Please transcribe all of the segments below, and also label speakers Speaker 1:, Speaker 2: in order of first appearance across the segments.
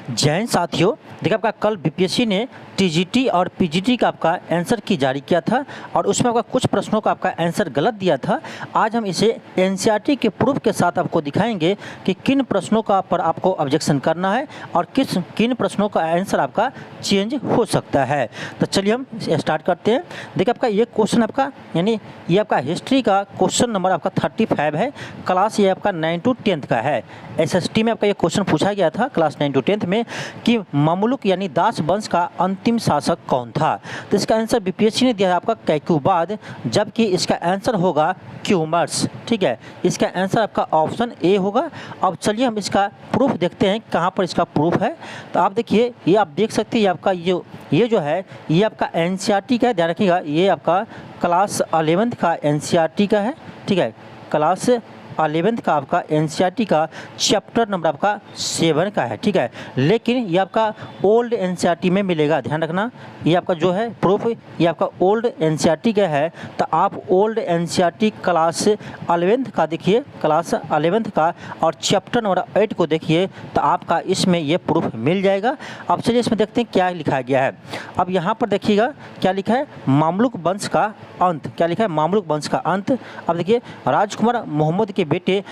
Speaker 1: जय हिंद साथियों। देखिए आपका कल बीपीएससी ने टीजीटी और पीजीटी का आपका आंसर की जारी किया था और उसमें आपका कुछ प्रश्नों का आपका आंसर गलत दिया था। आज हम इसे एनसीईआरटी के प्रूफ के साथ आपको दिखाएंगे कि किन प्रश्नों का पर आपको ऑब्जेक्शन करना है और किन प्रश्नों का आंसर आपका चेंज हो सकता है। तो चलिए हम स्टार्ट करते हैं। देखिए आपका ये क्वेश्चन आपका यानी ये आपका हिस्ट्री का क्वेश्चन नंबर आपका 35 है। क्लास ये आपका 9 to 10 का है। एसएसटी में आपका ये क्वेश्चन पूछा गया था क्लास 9 to 10 में कि ममलुक यानी दास वंश का अंतिम शासक कौन था। तो इसका आंसर बीपीएससी ने दिया है आपका कैक्युबाद, जबकि इसका आंसर होगा क्यूमर्स। ठीक है, इसका आंसर आपका ऑप्शन ए होगा। अब चलिए हम इसका प्रूफ देखते हैं कहाँ पर इसका प्रूफ है। तो आप देखिए, ये आप देख सकते हैं, ये आपका ये जो है ये आपका एनसीईआरटी का है, ध्यान रखिएगा। ये आपका क्लास 11th का एनसीईआरटी का है। ठीक है, क्लास 11th का आपका एनसीईआरटी का चैप्टर नंबर आपका 7 का है। ठीक है, लेकिन ये आपका ओल्ड एनसीईआरटी में मिलेगा, ध्यान रखना। ये आपका जो है प्रूफ ये आपका ओल्ड एनसीईआरटी का है। तो आप ओल्ड एनसीईआरटी क्लास 11th का देखिए, क्लास 11th का और चैप्टर नंबर 8 को देखिए, तो आपका इसमें ये प्रूफ मिल जाएगा। अब चलिए इसमें देखते हैं क्या लिखा गया है। अब यहाँ पर देखिएगा क्या लिखा है, मामलुक वंश का अंत। क्या लिखा है, मामलुक वंश का अंत। अब देखिए, राजकुमार मोहम्मद के बेटे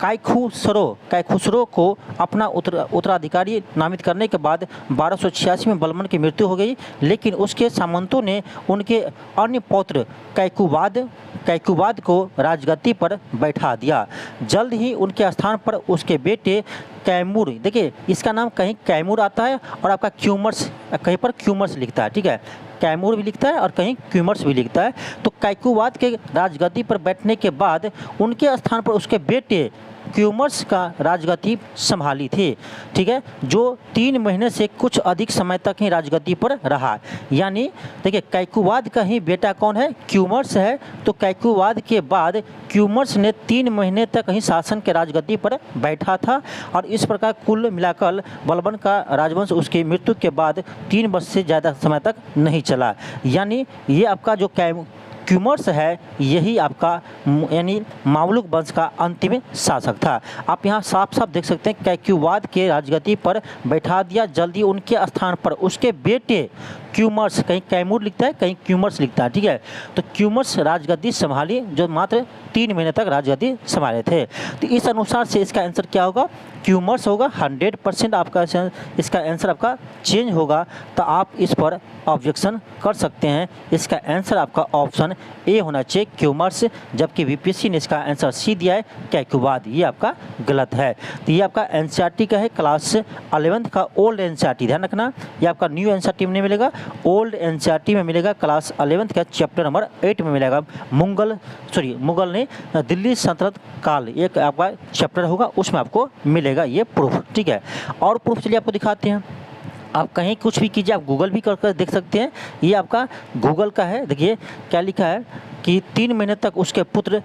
Speaker 1: कायखुसरो को अपना उत्तराधिकारी नामित करने के बाद 1286 में बलबन की मृत्यु हो गई, लेकिन उसके सामंतों ने उनके अन्य पौत्र कैकुबाद को राजगद्दी पर बैठा दिया। जल्द ही उनके स्थान पर उसके बेटे कैमूर, देखिए इसका नाम कहीं कैमूर आता है और आपका क्यूमर्स, कहीं पर क्यूमर्स लिखता है। ठीक है, कैमूर भी लिखता है और कहीं क्यूमर्स भी लिखता है। तो कैकुबाद के राजगद्दी पर बैठने के बाद उनके स्थान पर उसके बेटे क्यूमर्स का राजगद्दी संभाली थी। ठीक है, जो 3 महीने से कुछ अधिक समय तक ही राजगद्दी पर रहा। यानी देखिए, कैकुबाद का ही बेटा कौन है, क्यूमर्स है। तो कैकुबाद के बाद क्यूमर्स ने 3 महीने तक ही शासन के राजगद्दी पर बैठा था और इस प्रकार कुल मिलाकर बलबन का राजवंश उसकी मृत्यु के बाद 3 वर्ष से ज़्यादा समय तक नहीं चला। यानी ये आपका जो क्यूमर्स है यही आपका यानी मामलुक वंश का अंतिम शासक था। आप यहाँ साफ साफ देख सकते हैं, कैक्युबाद के राजगद्दी पर बैठा दिया, जल्दी उनके स्थान पर उसके बेटे क्यूमर्स, कहीं कैमूर लिखता है कहीं क्यूमर्स लिखता है। ठीक है, तो क्यूमर्स राजगद्दी संभाली, जो मात्र 3 महीने तक राजगद्दी संभाले थे। तो इस अनुसार से इसका आंसर क्या होगा, क्यूमर्स होगा। 100% आपका इसका आंसर आपका चेंज होगा। तो आप इस पर ऑब्जेक्शन कर सकते हैं। इसका आंसर आपका ऑप्शन ए होना चाहिए, क्यूमर्स, जबकि बीपीएससी ने इसका आंसर सी दिया है कैकुबाद। ये आपका गलत है। तो ये आपका एनसीईआरटी का है क्लास 11th का ओल्ड एनसीईआरटी, ध्यान रखना। ये आपका न्यू एनसीईआरटी में नहीं मिलेगा, ओल्ड एनसीईआरटी में मिलेगा। क्लास 11th का चैप्टर नंबर 8 में मिलेगा। मुगल ने दिल्ली सल्तनत काल एक आपका चैप्टर होगा, उसमें आपको मिलेगा ये प्रूफ। ठीक है, और प्रूफ चलिए आपको दिखाते हैं। आप कहीं कुछ भी कीजिए, आप गूगल भी कर देख सकते हैं। ये आपका गूगल का है। देखिए क्या लिखा है कि 3 महीने तक उसके पुत्र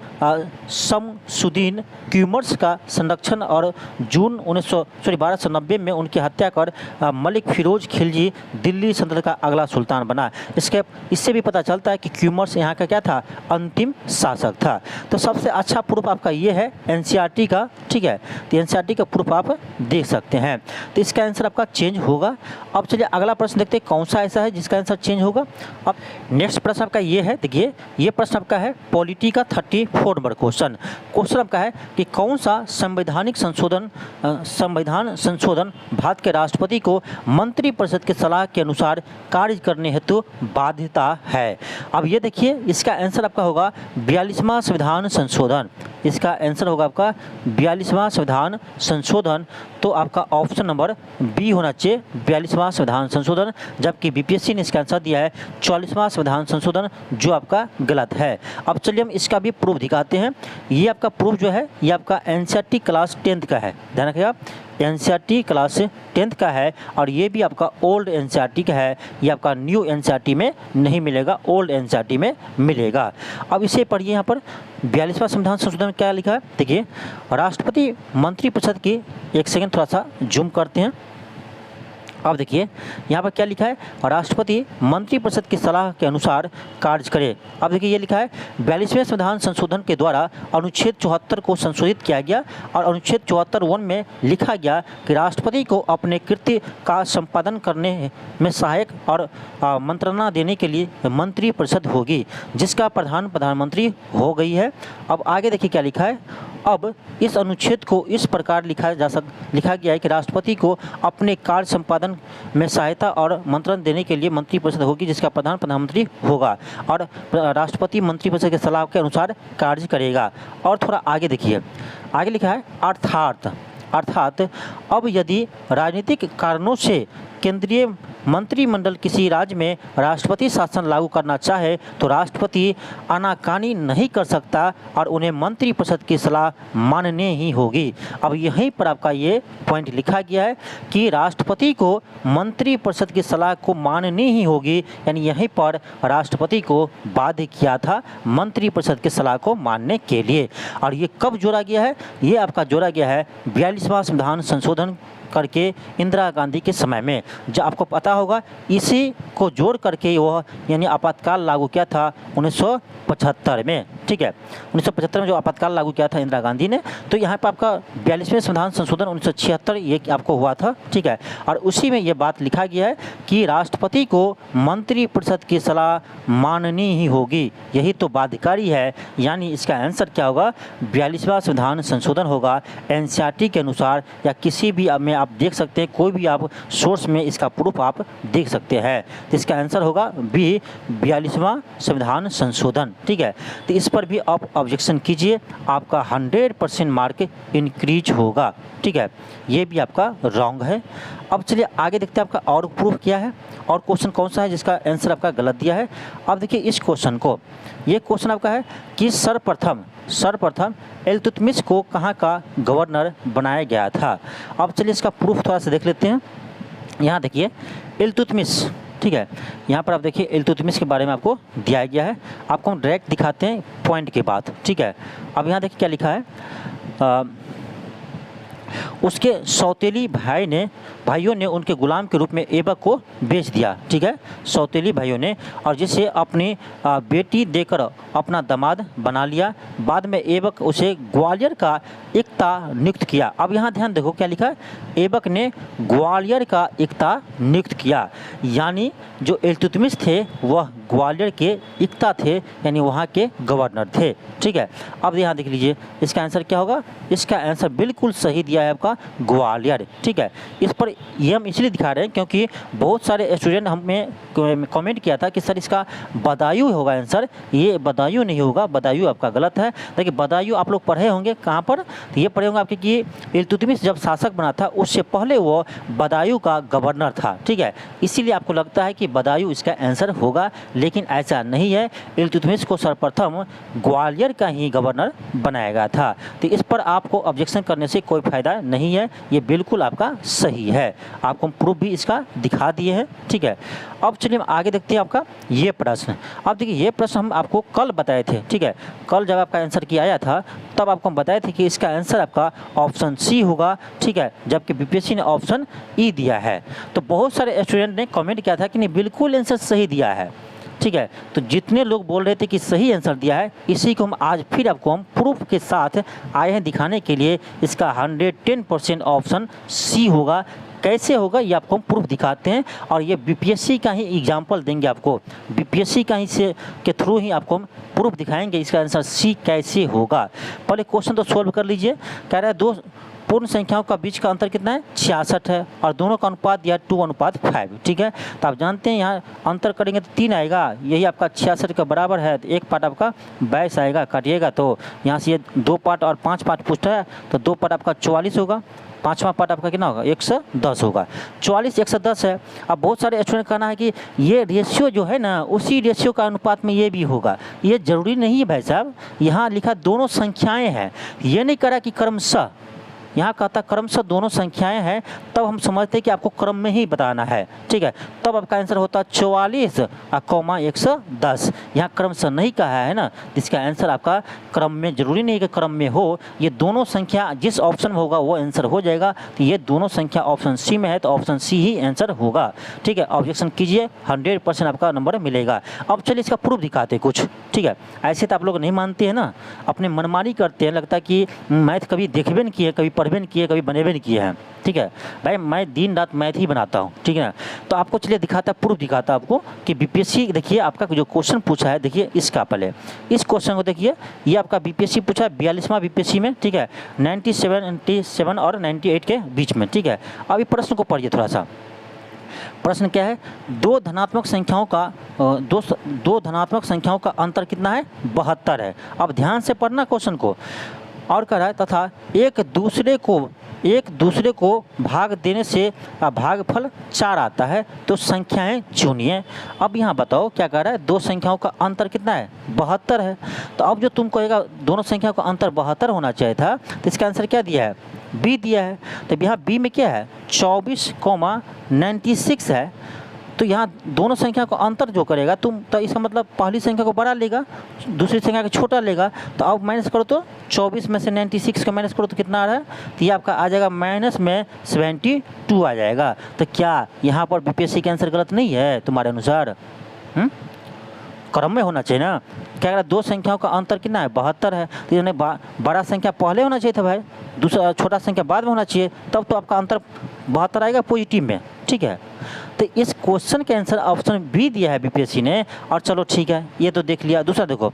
Speaker 1: शमसुद्दीन क्यूमर्स का संरक्षण और जून 1290 में उनकी हत्या कर मलिक फिरोज खिलजी दिल्ली सल्तनत का अगला सुल्तान बना। इससे भी पता चलता है कि क्यूमर्स यहाँ का क्या था, अंतिम शासक था। तो सबसे अच्छा प्रूफ आपका ये है एनसीईआरटी का। ठीक है, तो एनसीईआरटी का प्रूफ आप देख सकते हैं। तो इसका आंसर आपका चेंज होगा। अब चलिए अगला प्रश्न देखते हैं कौन सा ऐसा है जिसका आंसर चेंज होगा। अब नेक्स्ट प्रश्न आपका ये है, देखिए ये प्रश्न आपका है पॉलिटी का 34 नंबर क्वेश्चन आपका है कि कौन सा संवैधान संशोधन भारत के राष्ट्रपति को मंत्रिपरिषद के सलाह के अनुसार कार्य करने हेतु बाध्यता है। अब ये देखिए, इसका आंसर आपका होगा 42वां संविधान संशोधन। इसका आंसर होगा आपका 42वां संविधान संशोधन। तो आपका ऑप्शन नंबर बी होना चाहिए, 42वां संविधान संशोधन, जबकि बीपीएससी ने इसका आंसर दिया है 44वां संविधान संशोधन, जो आपका गलत है। अब चलिए हम इसका भी प्रूफ दिखाते हैं। ये आपका प्रूफ जो है ये आपका एनसीईआरटी क्लास 10th का है, ध्यान रखिएगा। एनसीईआरटी क्लास 10th का है और ये भी आपका ओल्ड एनसीईआरटी का है। ये आपका न्यू एनसीईआरटी में नहीं मिलेगा, ओल्ड एनसीईआरटी में मिलेगा। अब इसे पढ़िए, यहाँ पर 42वां संविधान संशोधन में क्या लिखा है। देखिए, राष्ट्रपति मंत्रिपरिषद की, एक सेकंड थोड़ा सा जूम करते हैं। अब देखिए यहाँ पर क्या लिखा है, राष्ट्रपति मंत्रिपरिषद की सलाह के अनुसार कार्य करे। अब देखिए ये लिखा है 42वें संविधान संशोधन के द्वारा अनुच्छेद 74 को संशोधित किया गया और अनुच्छेद 74(1) में लिखा गया कि राष्ट्रपति को अपने कृत्य का संपादन करने में सहायक और मंत्रणा देने के लिए मंत्रिपरिषद होगी, जिसका प्रधान प्रधानमंत्री हो गई है। अब आगे देखिए क्या लिखा है, अब इस अनुच्छेद को इस प्रकार लिखा गया है कि राष्ट्रपति को अपने कार्य संपादन में सहायता और मंत्रण देने के लिए मंत्रिपरिषद होगी, जिसका प्रधान प्रधानमंत्री होगा और राष्ट्रपति मंत्रिपरिषद के सलाह के अनुसार कार्य करेगा। और थोड़ा आगे देखिए, आगे लिखा है अर्थात अब यदि राजनीतिक कारणों से केंद्रीय मंत्रिमंडल किसी राज्य में राष्ट्रपति शासन लागू करना चाहे तो राष्ट्रपति आनाकानी नहीं कर सकता और उन्हें मंत्रिपरिषद की सलाह माननी ही होगी। अब यहीं पर आपका ये पॉइंट लिखा गया है कि राष्ट्रपति को मंत्रिपरिषद की सलाह को माननी ही होगी, यानी यहीं पर राष्ट्रपति को बाध्य किया था मंत्रिपरिषद की सलाह को मानने के लिए। और ये कब जोड़ा गया है, ये आपका जोड़ा गया है 42वां संविधान संशोधन करके इंदिरा गांधी के समय में। जो आपको पता होगा इसी को जोड़ करके वह यानी आपातकाल लागू किया था 1975 में, ठीक है, 1975 में जो आपातकाल लागू किया था इंदिरा गांधी ने। तो यहाँ पर आपका 42वें संविधान संशोधन 1976 ये आपको हुआ था, ठीक है, और उसी में ये बात लिखा गया है कि राष्ट्रपति को मंत्रिपरिषद की सलाह माननी ही होगी, यही तो बाध्यकारी है। यानी इसका आंसर क्या होगा, 42वां संविधान संशोधन होगा एनसीईआरटी के अनुसार, या किसी भी में आप देख सकते हैं, कोई भी आप सोर्स में इसका प्रूफ आप देख सकते हैं। तो इसका आंसर होगा बी 42वां संविधान संशोधन, ठीक है। तो इस पर भी आप ऑब्जेक्शन कीजिए, आपका 100% मार्क इंक्रीज होगा, ठीक है, ये भी आपका रॉन्ग है। अब चलिए आगे देखते हैं आपका और प्रूफ क्या है और क्वेश्चन कौन सा है जिसका आंसर आपका गलत दिया है। अब देखिए इस क्वेश्चन को, ये क्वेश्चन आपका है कि सर्वप्रथम इल्तुतमिश को कहाँ का गवर्नर बनाया गया था। अब चलिए इसका प्रूफ थोड़ा सा देख लेते हैं। यहाँ देखिए इल्तुतमिश, ठीक है, यहाँ पर आप देखिए इल्तुतमिश के बारे में आपको दिया गया है, आपको हम डायरेक्ट दिखाते हैं पॉइंट के बाद, ठीक है। अब यहाँ देखिए क्या लिखा है, उसके सौतेली भाइयों ने उनके गुलाम के रूप में ऐबक को बेच दिया, ठीक है, सौतेली भाइयों ने, और जिसे अपनी बेटी देकर अपना दामाद बना लिया। बाद में ऐबक उसे ग्वालियर का इक्ता नियुक्त किया। अब यहाँ ध्यान देखो क्या लिखा है, ऐबक ने ग्वालियर का इक्ता नियुक्त किया, यानी जो इल्तुतमिश थे वह ग्वालियर के इक्ता थे, यानी वहाँ के गवर्नर थे, ठीक है। अब यहाँ देख लीजिए इसका आंसर क्या होगा, इसका आंसर बिल्कुल सही दिया है आपका ग्वालियर, ठीक है। इस पर ये हम इसलिए दिखा रहे हैं क्योंकि बहुत सारे स्टूडेंट हमें कमेंट किया था कि सर इसका बदायूं होगा आंसर, ये बदायूं नहीं होगा, बदायूं आपका गलत है। देखिए बदायूं आप लोग पढ़े होंगे कहाँ पर, तो ये पढ़े होंगे आपके कि इल्तुतमिश जब शासक बना था उससे पहले वो बदायूं का गवर्नर था, ठीक है, इसीलिए आपको लगता है कि बदायूं इसका आंसर होगा, लेकिन ऐसा नहीं है। इल्तुतमिश को सर्वप्रथम ग्वालियर का ही गवर्नर बनाया गया था। तो इस पर आपको ऑब्जेक्शन करने से कोई फायदा नहीं है, ये बिल्कुल आपका सही है, आपको हम प्रूफ भी इसका दिखा दिए हैं, ठीक है। अब चलिए हम आगे देखते हैं आपका ये प्रश्न। अब देखिए ये प्रश्न हम आपको कल बताए थे, ठीक है, कल जब आपका आंसर किया आया था तब आपको हम बताए थे कि इसका आंसर आपका ऑप्शन सी होगा, ठीक है, जबकि बीपीएससी ने ऑप्शन ई दिया है। तो बहुत सारे स्टूडेंट ने कमेंट किया था कि नहीं बिल्कुल आंसर सही दिया है, ठीक है। तो जितने लोग बोल रहे थे कि सही आंसर दिया है, इसी को हम आज फिर आपको हम प्रूफ के साथ आए हैं दिखाने के लिए। इसका 110% ऑप्शन सी होगा। कैसे होगा ये आपको हम प्रूफ दिखाते हैं, और ये बीपीएससी का ही एग्जाम्पल देंगे आपको, बीपीएससी का ही से के थ्रू ही आपको हम प्रूफ दिखाएंगे इसका आंसर सी कैसे होगा। पहले क्वेश्चन तो सॉल्व कर लीजिए। कह रहा है दो पूर्ण संख्याओं का बीच का अंतर कितना है, 66 है, और दोनों का अनुपात दिया 2:5, ठीक है। तो आप जानते हैं यहाँ अंतर करेंगे तो 3 आएगा, यही आपका 66 के बराबर है, तो एक पार्ट आपका 22 आएगा, काटिएगा तो यहाँ से ये 2 पार्ट और 5 पार्ट पूछता है, तो 2 पार्ट आपका 44 होगा, 5वां पार्ट आपका कितना होगा 110 होगा, 44 110 है। अब बहुत सारे स्टूडेंट कहना है कि ये रेशियो जो है ना उसी रेशियो का अनुपात में ये भी होगा, ये जरूरी नहीं है भाई साहब। यहाँ लिखा दोनों संख्याएं हैं, ये नहीं करा कि क्रमशः, यहाँ कहता क्रमशः दोनों संख्याएं हैं, तब हम समझते हैं कि आपको क्रम में ही बताना है, ठीक है। तब आपका आंसर होता 44 कॉमा 110। यहाँ क्रमशः नहीं कहा है ना, इसका आंसर आपका क्रम में, जरूरी नहीं है कि क्रम में हो, ये दोनों संख्या जिस ऑप्शन में होगा वो आंसर हो जाएगा। तो ये दोनों संख्या ऑप्शन सी में है, तो ऑप्शन सी ही आंसर होगा, ठीक है। ऑब्जेक्शन कीजिए, 100% आपका नंबर मिलेगा। अब चलिए इसका प्रूफ दिखाते हैं कुछ, ठीक है। ऐसे तो आप लोग नहीं मानते हैं ना, अपने मनमानी करते हैं, लगता है कि मैथ कभी देखबे नहीं किए, कभी पढ़बे नहीं किए, कभी बनेबे नहीं किए हैं, ठीक है। भाई मैं दिन रात मैथ ही बनाता हूँ, ठीक है ना। तो आपको चलिए दिखाता, प्रूफ दिखाता आपको कि बीपीएससी, देखिए आपका जो क्वेश्चन पूछा है, देखिए इसका पहले इस क्वेश्चन को देखिए, ये आपका बीपीएससी पूछा है 42वां बीपीएससी में, ठीक है, 97 और 98 के बीच में, ठीक है। अभी प्रश्न को पढ़िए थोड़ा सा। प्रश्न क्या है, दो धनात्मक संख्याओं का अंतर कितना है, 72 है। अब ध्यान से पढ़ना क्वेश्चन को। और कह रहा है तथा एक दूसरे को भाग देने से भागफल 4 आता है, तो संख्याएं चुनिए। अब यहाँ बताओ क्या कह रहा है, दो संख्याओं का अंतर कितना है, 72 है। तो अब जो तुम कहेगा दोनों संख्याओं का अंतर 72 होना चाहिए था, तो इसका आंसर क्या दिया है, बी दिया है। तो यहाँ बी में क्या है, 24,96 है। तो यहाँ दोनों संख्या को अंतर जो करेगा तुम, तो इसका मतलब पहली संख्या को बड़ा लेगा, दूसरी संख्या को छोटा लेगा। तो अब माइनस करो तो 24 में से 96 का माइनस करो तो कितना आ रहा है, तो ये आपका आ जाएगा माइनस में 72 आ जाएगा। तो क्या यहाँ पर बीपीएससी का आंसर गलत नहीं है तुम्हारे अनुसार? क्रम में होना चाहिए ना। क्या कह, दो संख्याओं का अंतर कितना है, 72 है। तो यानी बड़ा संख्या पहले होना चाहिए था भाई, दूसरा छोटा संख्या बाद में होना चाहिए, तब तो आपका अंतर 72 आएगा पॉजिटिव में, ठीक है। तो इस क्वेश्चन के आंसर ऑप्शन बी दिया है बीपीएससी ने। और चलो ठीक है, ये तो देख लिया। दूसरा देखो,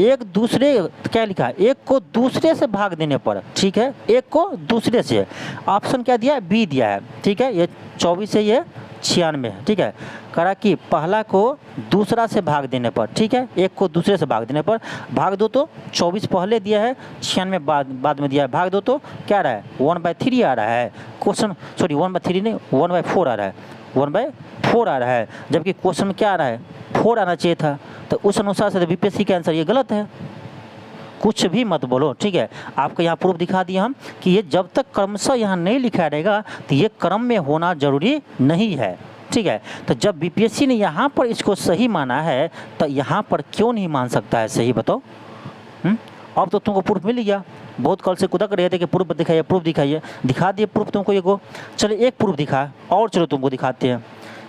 Speaker 1: एक दूसरे, क्या लिखा है, एक को दूसरे से भाग देने पर, ठीक है, एक को दूसरे से, ऑप्शन क्या दिया है, बी दिया है, ठीक है। ये 24 है, ये 96 है, ठीक है। करा कि पहला को दूसरा से भाग देने पर, ठीक है, एक को दूसरे से भाग देने पर, भाग दो तो 24 पहले दिया है, 96 बाद में दिया है, भाग दो तो क्या आ रहा है, 1/3 आ रहा है। क्वेश्चन, सॉरी 1/3 नहीं, 1/4 आ रहा है, 1/4 आ रहा है, जबकि क्वेश्चन में क्या आ रहा है, 4 आना चाहिए था। तो उस अनुसार से बीपीएससी का आंसर ये गलत है। कुछ भी मत बोलो, ठीक है। आपको यहाँ प्रूफ दिखा दिया हम कि ये जब तक क्रमशः यहाँ नहीं लिखा रहेगा तो ये क्रम में होना जरूरी नहीं है, ठीक है। तो जब बीपीएससी ने यहाँ पर इसको सही माना है, तो यहाँ पर क्यों नहीं मान सकता है सही, बताओ। अब तो तुमको प्रूफ मिल गया। बहुत कल से कुदक रहे थे कि प्रूफ दिखाइए, प्रूफ दिखाइए, दिखा दिए प्रूफ तुमको। ये को चलो एक प्रूफ दिखा और, चलो तुमको दिखाते हैं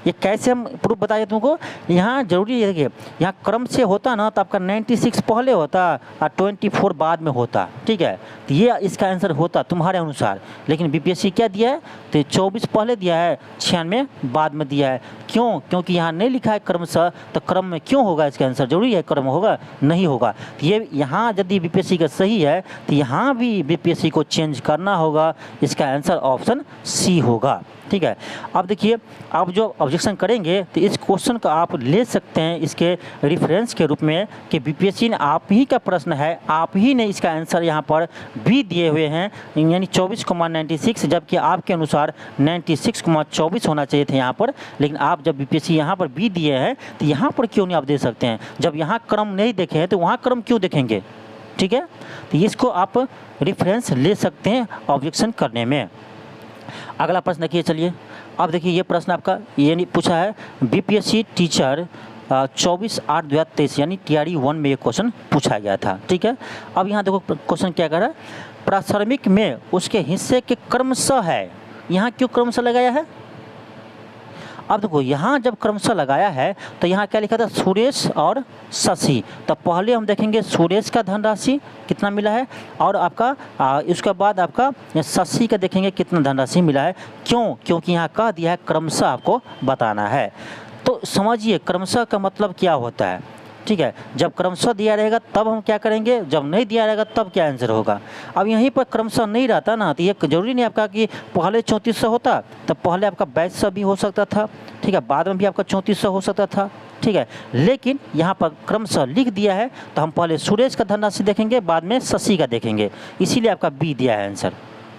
Speaker 1: ये कैसे हम प्रूफ बताइए तुमको। यहाँ जरूरी है, देखिए यहाँ क्रम से होता ना तो आपका 96 पहले होता और 24 बाद में होता, ठीक है। तो ये इसका आंसर होता तुम्हारे अनुसार, लेकिन बीपीएससी क्या दिया है, तो 24 पहले दिया है, 96 बाद में दिया है। क्यों? क्योंकि यहाँ नहीं लिखा है क्रमशः, तो क्रम में क्यों होगा इसका आंसर, जरूरी है क्रम होगा, नहीं होगा। तो ये यहाँ यदि बीपीएससी का सही है तो यहाँ भी बीपीएससी को चेंज करना होगा, इसका आंसर ऑप्शन सी होगा, ठीक है। अब देखिए, आप जो ऑब्जेक्शन करेंगे तो इस क्वेश्चन को आप ले सकते हैं इसके रेफरेंस के रूप में कि बीपीएससी ने, आप ही का प्रश्न है, आप ही ने इसका आंसर यहाँ पर भी दिए हुए हैं, यानी 24,96, जबकि आपके अनुसार 96,24 होना चाहिए था यहाँ पर। लेकिन आप जब बीपीएससी यहाँ पर भी दिए हैं तो यहाँ पर क्यों नहीं आप दे सकते हैं? जब यहाँ क्रम नहीं देखे हैं तो वहाँ क्रम क्यों देखेंगे, ठीक है। तो इसको आप रेफरेंस ले सकते हैं ऑब्जेक्शन करने में। अगला प्रश्न देखिए, चलिए अब देखिए ये प्रश्न आपका ये नहीं पूछा है, बीपीएससी टीचर 24/8/2023 यानी TRE 1 में ये क्वेश्चन पूछा गया था, ठीक है। अब यहाँ देखो क्वेश्चन क्या कर रहा है, प्राथमिक में उसके हिस्से के क्रमशः है, यहाँ क्यों क्रमशः लगाया है? अब देखो यहाँ जब क्रमशः लगाया है तो यहाँ क्या लिखा था, सुरेश और शशि। तो पहले हम देखेंगे सुरेश का धनराशि कितना मिला है, और आपका उसके बाद आपका शशि का देखेंगे कितना धनराशि मिला है। क्यों? क्योंकि यहाँ कह दिया है क्रमशः आपको बताना है। तो समझिए क्रमशः का मतलब क्या होता है, ठीक है। जब क्रमशः दिया रहेगा तब हम क्या करेंगे, जब नहीं दिया रहेगा तब क्या आंसर होगा। अब यहीं पर क्रमशः नहीं रहता ना, तो ये जरूरी नहीं आपका कि पहले 3400 होता, तो पहले आपका 2200 भी हो सकता था, ठीक है, बाद में भी आपका 3400 हो सकता था, ठीक है। लेकिन यहाँ पर क्रमशः लिख दिया है तो हम पहले सुरेश का धनराशि देखेंगे, बाद में शशि का देखेंगे, इसीलिए आपका बी दिया है आंसर।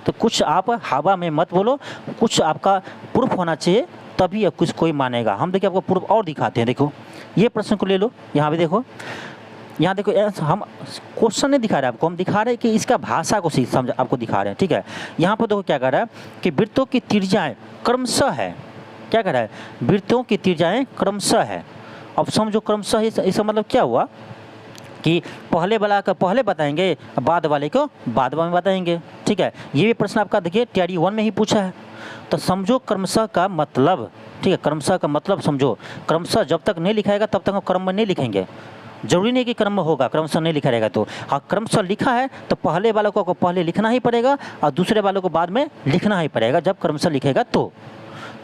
Speaker 1: तो कुछ आप हवा में मत बोलो, कुछ आपका प्रूफ होना चाहिए, तभी कुछ कोई मानेगा। हम देखिए आपको प्रूफ और दिखाते हैं। देखो ये प्रश्न को ले लो, यहाँ पे देखो, यहाँ देखो हम क्वेश्चन नहीं दिखा रहे आपको, हम दिखा रहे हैं कि इसका भाषा को समझ आपको दिखा रहे हैं, ठीक है। यहाँ पर देखो क्या कर रहा है कि वृत्तों की त्रिज्याएं क्रमशः है, क्या कर रहा है, वृत्तों की त्रिज्याएं क्रमशः है। अब समझो क्रमशः इसका मतलब क्या हुआ कि पहले वाला का पहले बताएंगे, बाद वाले को बाद में बताएंगे, ठीक है। ये भी प्रश्न आपका देखिए टीआरई 1 में ही पूछा है। तो समझो क्रमशः का मतलब, ठीक है, क्रमशः का मतलब समझो। क्रमशः जब तक नहीं लिखाएगा तब तक हम क्रम में नहीं लिखेंगे, जरूरी नहीं कि क्रम में होगा, क्रमशः नहीं लिखा रहेगा तो। हाँ, क्रमशः लिखा है तो पहले वालों को पहले लिखना ही पड़ेगा और दूसरे वालों को बाद में लिखना ही पड़ेगा जब क्रमशः लिखेगा तो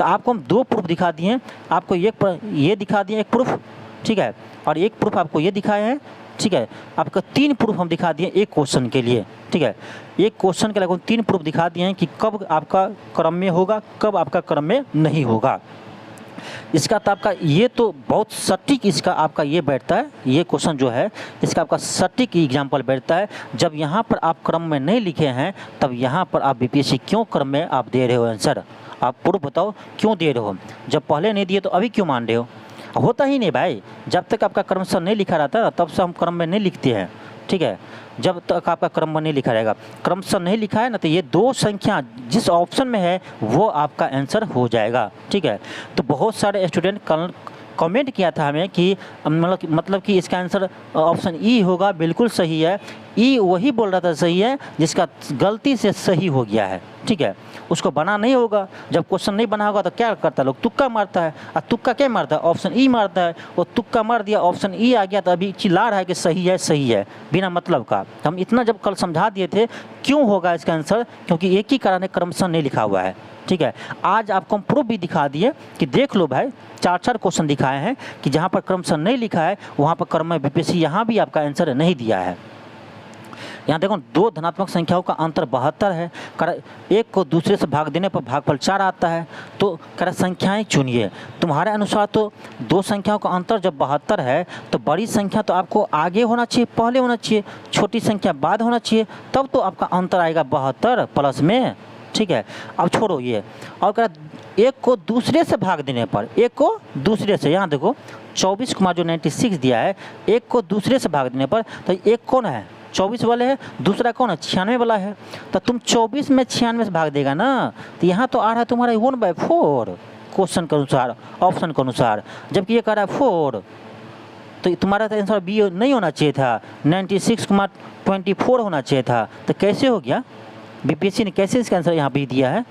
Speaker 1: आपको हम 2 प्रूफ दिखा दिए, आपको ये दिखा दिए एक प्रूफ, ठीक है, और एक प्रूफ आपको ये दिखाए हैं, ठीक है। आपका 3 प्रूफ हम दिखा दिए एक क्वेश्चन के लिए, ठीक है। एक क्वेश्चन के लिए 3 प्रूफ दिखा दिए हैं कि कब आपका क्रम में होगा, कब आपका क्रम में नहीं होगा। इसका तो आपका ये तो बहुत सटीक इसका आपका ये बैठता है, ये क्वेश्चन जो है इसका आपका सटीक एग्जाम्पल बैठता है। जब यहाँ पर आप क्रम में नहीं लिखे हैं तब यहाँ पर आप बीपीएससी क्यों क्रम में आप दे रहे हो आंसर, आप प्रूफ बताओ क्यों दे रहे हो। जब पहले नहीं दिए तो अभी क्यों मान रहे हो, होता ही नहीं भाई। जब तक आपका क्रमशः नहीं लिखा रहता है तब से हम क्रम में नहीं लिखते हैं, ठीक है। जब तक आपका क्रम में नहीं लिखा रहेगा, क्रमशः नहीं लिखा है ना तो ये 2 संख्या जिस ऑप्शन में है वो आपका आंसर हो जाएगा, ठीक है। तो बहुत सारे स्टूडेंट कमेंट किया था हमें कि मतलब कि इसका आंसर ऑप्शन ई होगा, बिल्कुल सही है। ई वही बोल रहा था सही है जिसका गलती से सही हो गया है, ठीक है। उसको बना नहीं होगा, जब क्वेश्चन नहीं बना होगा तो क्या करता है, लोग तुक्का मारता है। और तुक्का क्या मारता है, ऑप्शन ई मारता है। वो तुक्का मार दिया, ऑप्शन ई आ गया तो अभी चिल्ला रहा है कि सही है बिना मतलब का। हम इतना जब कल समझा दिए थे क्यों होगा इसका आंसर, क्योंकि एक ही कारण है, क्रमशः नहीं लिखा हुआ है, ठीक है। आज आपको हम प्रूफ भी दिखा दिए कि देख लो भाई, 4 क्वेश्चन दिखाए हैं कि जहाँ पर क्रमशः नहीं लिखा है वहाँ पर क्रम में बीपीएससी यहाँ भी आपका आंसर नहीं दिया है। यहाँ देखो 2 धनात्मक संख्याओं का अंतर 72 है, एक को दूसरे से भाग देने पर भागफल 4 आता है। तो कह संख्याएं चुनिए। तुम्हारे अनुसार तो 2 संख्याओं का अंतर जब 72 है तो बड़ी संख्या तो आपको आगे होना चाहिए, पहले होना चाहिए, छोटी संख्या बाद होना चाहिए, तब तो आपका अंतर आएगा 72 प्लस में, ठीक है। अब छोड़ो ये, और कह एक को दूसरे से भाग देने पर, एक को दूसरे से, यहाँ देखो 24 को जो 96 दिया है, एक को दूसरे से भाग देने पर, तो एक कौन है 24 वाले है, दूसरा कौन है 96 वाला है। तो तुम 24 में 96 से भाग देगा ना, तो यहाँ तो आ रहा है तुम्हारा 1/4 क्वेश्चन के अनुसार, ऑप्शन के अनुसार, जबकि ये कह रहा है 4, तो तुम्हारा तो आंसर बी नहीं होना चाहिए था, 96,24 होना चाहिए था। तो कैसे हो गया, बीपीएससी ने कैसे इसका आंसर यहाँ भी दिया है,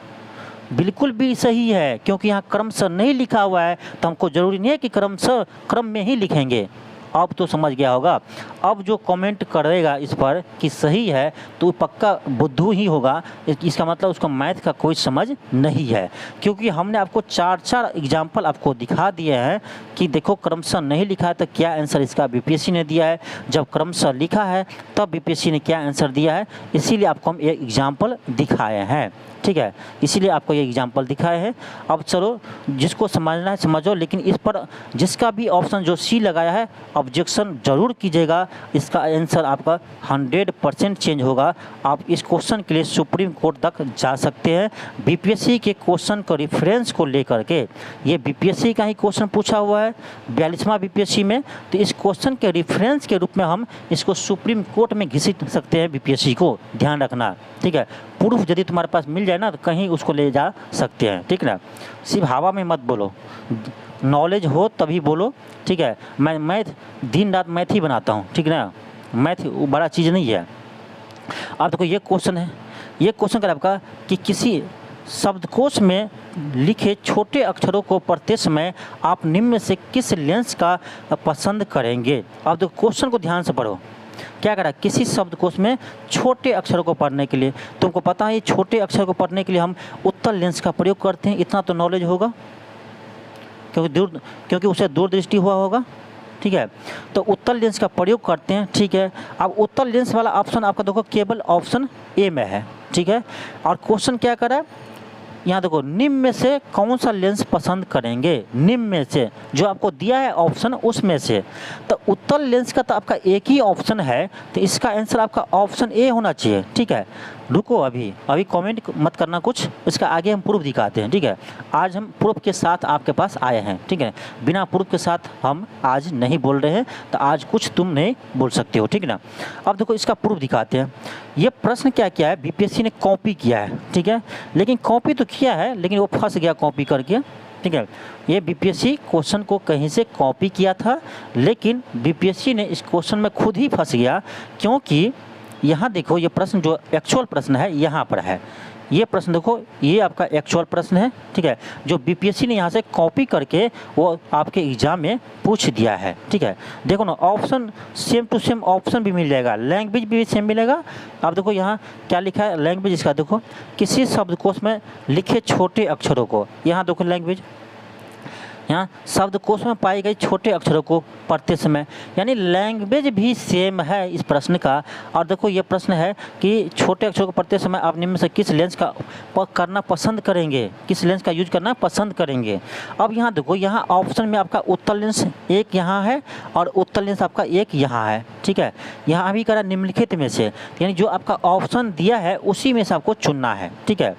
Speaker 1: बिल्कुल भी सही है, क्योंकि यहाँ क्रमशः नहीं लिखा हुआ है तो हमको ज़रूरी नहीं है कि क्रमशः क्रम में ही लिखेंगे। अब तो समझ गया होगा। अब जो कमेंट करेगा इस पर कि सही है तो पक्का बुद्धू ही होगा, इसका मतलब उसको मैथ का कोई समझ नहीं है, क्योंकि हमने आपको 4 एग्जाम्पल आपको दिखा दिए हैं कि देखो क्रमशः नहीं लिखा है तो क्या आंसर इसका बीपीएससी ने दिया है, जब क्रमशः लिखा है तब बीपीएससी ने क्या आंसर दिया है, इसीलिए आपको हम ये एग्जाम्पल दिखाए हैं, ठीक है, इसीलिए आपको ये एग्जाम्पल दिखाए हैं। अब चलो जिसको समझना है समझो, लेकिन इस पर जिसका भी ऑप्शन जो सी लगाया है ऑब्जेक्शन जरूर कीजिएगा, इसका आंसर आपका 100% चेंज होगा। आप इस क्वेश्चन के लिए सुप्रीम कोर्ट तक जा सकते हैं। बीपीएससी के क्वेश्चन को रेफरेंस को लेकर के, ये बीपीएससी का ही क्वेश्चन पूछा हुआ है 42वां बीपीएससी में, तो इस क्वेश्चन के रेफरेंस के रूप में हम इसको सुप्रीम कोर्ट में घिस सकते हैं। बीपीएससी को ध्यान रखना, ठीक है। प्रूफ यदि तुम्हारे पास मिल जाए ना तो कहीं उसको ले जा सकते हैं, ठीक ना। सिर्फ हवा में मत बोलो, नॉलेज हो तभी बोलो, ठीक है। मैं मैथ दिन रात मैथ ही बनाता हूँ, ठीक ना, मैथ बड़ा चीज़ नहीं है। अब देखो ये क्वेश्चन है, ये क्वेश्चन कर आपका कि किसी शब्दकोश में लिखे छोटे अक्षरों को पढ़ते समय आप निम्न में से किस लेंस का पसंद करेंगे। अब देखो क्वेश्चन को ध्यान से पढ़ो, क्या करा, किसी शब्दकोश में छोटे अक्षरों को पढ़ने के लिए, तुमको पता है ये छोटे अक्षर को पढ़ने के लिए हम उत्तल लेंस का प्रयोग करते हैं, इतना तो नॉलेज होगा, क्योंकि उसे दूरदृष्टि हुआ होगा, ठीक है। तो उत्तल लेंस का प्रयोग करते हैं, ठीक है। अब उत्तल लेंस वाला ऑप्शन आपका देखो केवल ऑप्शन ए में है, ठीक है। और क्वेश्चन क्या कर रहा है, यहाँ देखो निम्न में से कौन सा लेंस पसंद करेंगे, निम्न में से जो आपको दिया है ऑप्शन उसमें से, तो उत्तल लेंस का तो आपका एक ही ऑप्शन है, तो इसका आंसर आपका ऑप्शन ए होना चाहिए, ठीक है। रुको, अभी अभी कमेंट मत करना कुछ, इसका आगे हम प्रूफ दिखाते हैं, ठीक है। आज हम प्रूफ के साथ आपके पास आए हैं, ठीक है। बिना प्रूफ के साथ हम आज नहीं बोल रहे हैं, तो आज कुछ तुम नहीं बोल सकते हो, ठीक है ना। अब देखो इसका प्रूफ दिखाते हैं। ये प्रश्न क्या किया है, बीपीएससी ने कॉपी किया है, ठीक है। लेकिन कॉपी तो किया है, लेकिन वो फंस गया कॉपी करके, ठीक है। ये बीपीएससी क्वेश्चन को कहीं से कॉपी किया था, लेकिन बीपीएससी ने इस क्वेश्चन में खुद ही फंस गया, क्योंकि यहाँ देखो ये प्रश्न जो एक्चुअल प्रश्न है यहाँ पर है। ये प्रश्न देखो, ये आपका एक्चुअल प्रश्न है, ठीक है, जो बीपीएससी ने यहाँ से कॉपी करके वो आपके एग्जाम में पूछ दिया है, ठीक है। देखो ना, option same to same option भी मिल जाएगा, लैंग्वेज भी सेम मिलेगा। आप देखो यहाँ क्या लिखा है लैंग्वेज, इसका देखो, किसी शब्दकोश में लिखे छोटे अक्षरों को, यहाँ देखो लैंग्वेज, यहाँ शब्दकोश में पाए गए छोटे अक्षरों को पढ़ते समय, यानी लैंग्वेज भी सेम है इस प्रश्न का। और देखो ये प्रश्न है कि छोटे अक्षरों को पढ़ते समय आप निम्न में से किस लेंस का करना पसंद करेंगे, किस लेंस का यूज करना पसंद करेंगे। अब यहाँ देखो, यहाँ ऑप्शन में आपका उत्तर लेंस एक यहाँ है और उत्तर लेंस आपका एक यहाँ है, ठीक है। यहाँ अभी करा निम्नलिखित में से, यानी जो आपका ऑप्शन दिया है उसी में से आपको चुनना है, ठीक है।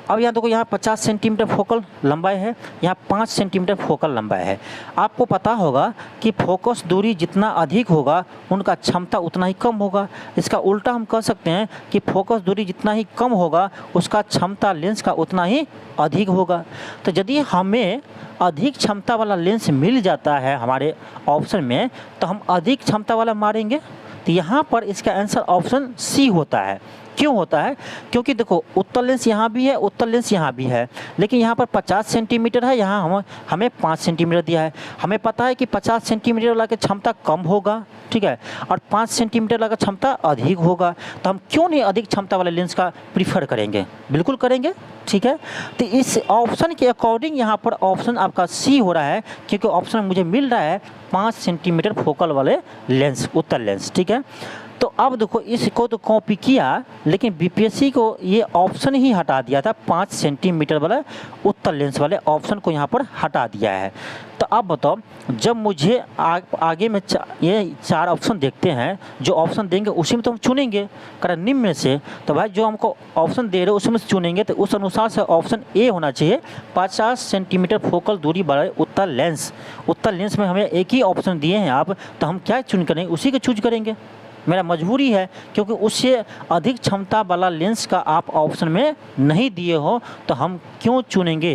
Speaker 1: अब यहाँ देखो, यहाँ 50 सेंटीमीटर फोकल लंबाई है, यहाँ 5 सेंटीमीटर फोकल लंबाई है। आपको पता होगा कि फोकस दूरी जितना अधिक होगा उनका क्षमता उतना ही कम होगा। इसका उल्टा हम कह सकते हैं कि फोकस दूरी जितना ही कम होगा उसका क्षमता लेंस का उतना ही अधिक होगा। तो यदि हमें अधिक क्षमता वाला लेंस मिल जाता है हमारे ऑप्शन में, तो हम अधिक क्षमता वाला मारेंगे। तो यहाँ पर इसका आंसर ऑप्शन सी होता है। क्यों होता है? क्योंकि देखो उत्तर लेंस यहाँ भी है, उत्तर लेंस यहाँ भी है, लेकिन यहाँ पर 50 सेंटीमीटर है, यहाँ हमें 5 सेंटीमीटर दिया है। हमें पता है कि 50 सेंटीमीटर वाला की क्षमता कम होगा, ठीक है, और 5 सेंटीमीटर वाला क्षमता अधिक होगा। तो हम क्यों नहीं अधिक क्षमता वाले लेंस का प्रीफर करेंगे? बिल्कुल करेंगे, ठीक है। तो इस ऑप्शन के अकॉर्डिंग यहाँ पर ऑप्शन आपका सी हो रहा है, क्योंकि ऑप्शन मुझे मिल रहा है 5 सेंटीमीटर फोकल वाले लेंस, उत्तर लेंस, ठीक है। तो अब देखो इसको तो कॉपी किया, लेकिन बीपीएससी को ये ऑप्शन ही हटा दिया था, 5 सेंटीमीटर वाला उत्तर लेंस वाले ऑप्शन को यहाँ पर हटा दिया है। तो अब बताओ, जब मुझे आगे में ये 4 ऑप्शन देखते हैं, जो ऑप्शन देंगे उसी में तो हम चुनेंगे कारण निम्न में से। तो भाई जो हमको ऑप्शन दे रहे हो उसमें से चुनेंगे, तो उस अनुसार से ऑप्शन ए होना चाहिए, 50 सेंटीमीटर फोकल दूरी वाले उत्तर लेंस। उत्तर लेंस में हमें एक ही ऑप्शन दिए हैं आप, तो हम क्या चुन करेंगे? उसी को चूज करेंगे। मेरा मजबूरी है, क्योंकि उससे अधिक क्षमता वाला लेंस का आप ऑप्शन में नहीं दिए हो, तो हम क्यों चुनेंगे?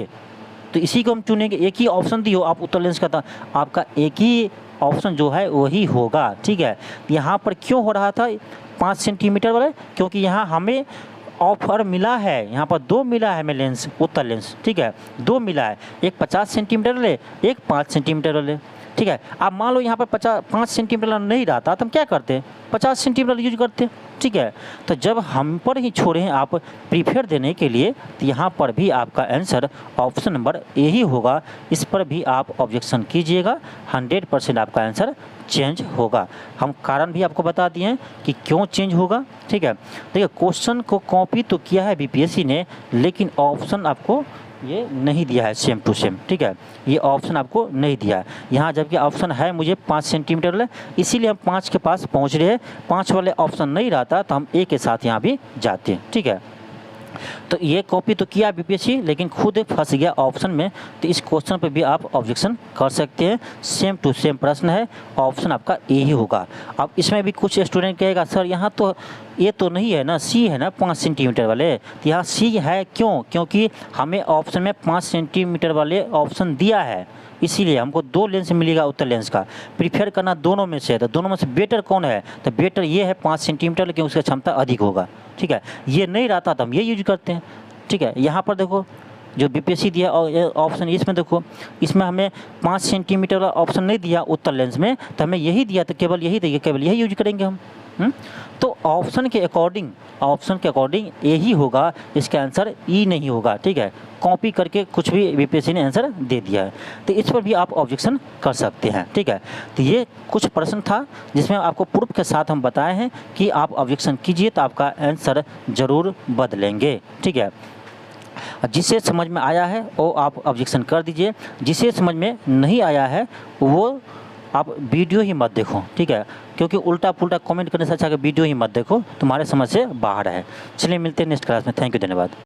Speaker 1: तो इसी को हम चुनेंगे। एक ही ऑप्शन दिए हो आप उत्तर लेंस का, था आपका एक ही ऑप्शन जो है वही होगा, ठीक है। यहाँ पर क्यों हो रहा था 5 सेंटीमीटर वाले? क्योंकि यहाँ हमें ऑफर मिला है, यहाँ पर 2 मिला है हमें लेंस, उत्तर लेंस, ठीक है, 2 मिला है, एक 50 सेंटीमीटर वाले, एक 5 सेंटीमीटर वाले, ठीक है। आप मान लो यहाँ पर 5 सेंटीमीटर नहीं रहता तो हम क्या करते? 50 सेंटीमीटर यूज करते, ठीक है। तो जब हम पर ही छोड़े हैं आप प्रीफर देने के लिए, तो यहाँ पर भी आपका आंसर ऑप्शन नंबर ए ही होगा। इस पर भी आप ऑब्जेक्शन कीजिएगा, 100% आपका आंसर चेंज होगा। हम कारण भी आपको बता दिए हैं कि क्यों चेंज होगा, ठीक है। देखिए क्वेश्चन को कॉपी तो किया है बीपीएससी ने, लेकिन ऑप्शन आपको ये नहीं दिया है सेम टू सेम, ठीक है। ये ऑप्शन आपको नहीं दिया है यहाँ, जबकि ऑप्शन है मुझे 5 सेंटीमीटर वाले, इसीलिए हम 5 के पास पहुँच रहे हैं। 5 वाले ऑप्शन नहीं रहता तो हम ए के साथ यहाँ भी जाते हैं, ठीक है। तो ये कॉपी तो किया बीपीएससी, लेकिन खुद फंस गया ऑप्शन में। तो इस क्वेश्चन पे भी आप ऑब्जेक्शन कर सकते हैं। सेम टू सेम प्रश्न है, ऑप्शन आपका ए ही होगा। अब इसमें भी कुछ स्टूडेंट कहेगा सर यहाँ तो ये तो नहीं है ना, सी है ना 5 सेंटीमीटर वाले। तो यहाँ सी है क्यों? क्योंकि हमें ऑप्शन में 5 सेंटीमीटर वाले ऑप्शन दिया है, इसीलिए हमको 2 लेंस मिलेगा उत्तर लेंस का। प्रीफर करना दोनों में से है, तो दोनों में से बेटर कौन है? तो बेटर ये है 5 सेंटीमीटर, लेकिन उसका क्षमता अधिक होगा, ठीक है। ये नहीं रहता तो हम ये यूज करते हैं, ठीक है। यहाँ पर देखो जो बीपीएससी दिया ऑप्शन, इसमें देखो इसमें हमें 5 सेंटीमीटर वाला ऑप्शन नहीं दिया उत्तर लेंस में, तो हमें यही दिया, तो केवल यही दिया, केवल यही यूज करेंगे हम। तो ऑप्शन के अकॉर्डिंग ए ही होगा, इसका आंसर ई नहीं होगा, ठीक है। कॉपी करके कुछ भी बीपीएससी ने आंसर दे दिया है, तो इस पर भी आप ऑब्जेक्शन कर सकते हैं, ठीक है। तो ये कुछ प्रश्न था जिसमें आपको प्रूफ के साथ हम बताए हैं कि आप ऑब्जेक्शन कीजिए तो आपका आंसर ज़रूर बदलेंगे, ठीक है। जिसे समझ में आया है वो आप ऑब्जेक्शन कर दीजिए, जिसे समझ में नहीं आया है वो आप वीडियो ही मत देखो, ठीक है, क्योंकि उल्टा पुल्टा कमेंट करने से अच्छा कि वीडियो ही मत देखो, तुम्हारे समझ से बाहर है। चलिए मिलते हैं नेक्स्ट क्लास में। थैंक यू, धन्यवाद।